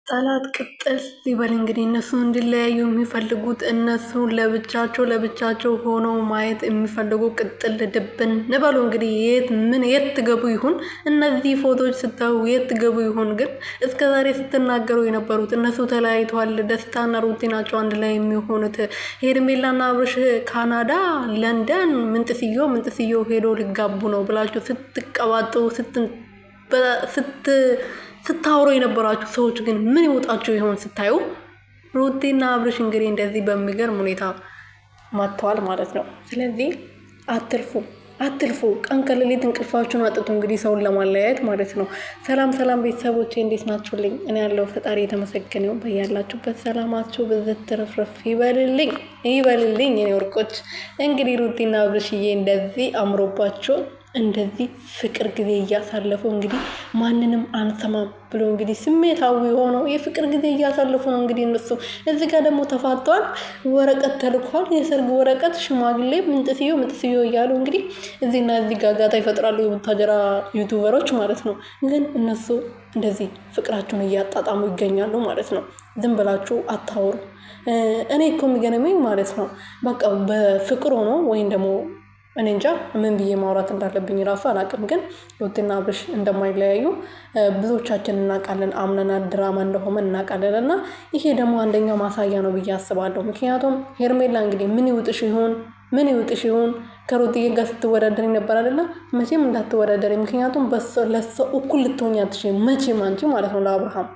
ጠላት ቅጥል ሊበል እንግዲህ እነሱ እንዲለያዩ የሚፈልጉት እነሱ ለብቻቸው ሆነው ማየት የሚፈልጉ ቅጥል ድብን ንበሉ እንግዲህ የት ትገቡ ይሁን እነዚህ ፎቶዎች ስታዩ የት ትገቡ ይሁን። ግን እስከዛሬ ስትናገሩ የነበሩት እነሱ ተለያይተዋል፣ ደስታና ሩቲ ናቸው አንድ ላይ የሚሆኑት። ሄርሜላና አብርሽ ካናዳ፣ ለንደን ምንጥስዮ ሄዶ ሊጋቡ ነው ብላችሁ ስትቀባጥሩ ስታወሩ የነበራችሁ ሰዎች ግን ምን ይወጣችሁ ይሆን? ስታዩ ሩቲና አብርሽ እንግዲህ እንደዚህ በሚገርም ሁኔታ ማጥተዋል ማለት ነው። ስለዚህ አትልፉ ቀን ከሌሊት እንቅልፋችሁን አጥጡ። እንግዲህ ሰውን ለማለያየት ማለት ነው። ሰላም ቤተሰቦቼ እንዴት ናችሁልኝ? እኔ ያለው ፈጣሪ የተመሰገነው። በያላችሁበት ሰላማችሁ ብዝት ትርፍርፍ ይበልልኝ የኔ ወርቆች። እንግዲህ ሩቲና አብርሽዬ እንደዚህ አምሮባቸው እንደዚህ ፍቅር ጊዜ እያሳለፉ እንግዲህ ማንንም አንሰማም ብሎ እንግዲህ ስሜታዊ ሆነው የፍቅር ጊዜ እያሳለፉ ነው። እንግዲህ እነሱ እዚህ ጋር ደግሞ ተፋቷል። ወረቀት ተልኳል፣ የሰርግ ወረቀት። ሽማግሌ ምንጥስዮ እያሉ እንግዲህ እዚህና እዚህ ጋጋታ ይፈጥራሉ የቡታጀራ ዩቱበሮች ማለት ነው። ግን እነሱ እንደዚህ ፍቅራቸውን እያጣጣሙ ይገኛሉ ማለት ነው። ዝም ብላችሁ አታውሩ። እኔ እኮ የሚገርመኝ ማለት ነው በቃ በፍቅር ሆኖ ወይም ደግሞ እኔ እንጃ ምን ብዬ ማውራት እንዳለብኝ ራሱ አላውቅም። ግን ሩቲና አብርሽ እንደማይለያዩ ብዙዎቻችን እናውቃለን፣ አምነናል፣ ድራማ እንደሆነ እናውቃለን። እና ይሄ ደግሞ አንደኛው ማሳያ ነው ብዬ አስባለሁ። ምክንያቱም ሄርሜላ እንግዲህ ምን ይውጥሽ ይሆን ከሩቲዬ ጋር ስትወዳደር ነበር አይደለ? መቼም እንዳትወዳደሪ፣ ምክንያቱም ለሰው እኩል ልትሆኝ አትችይም መቼም አንቺ ማለት ነው ለአብርሃም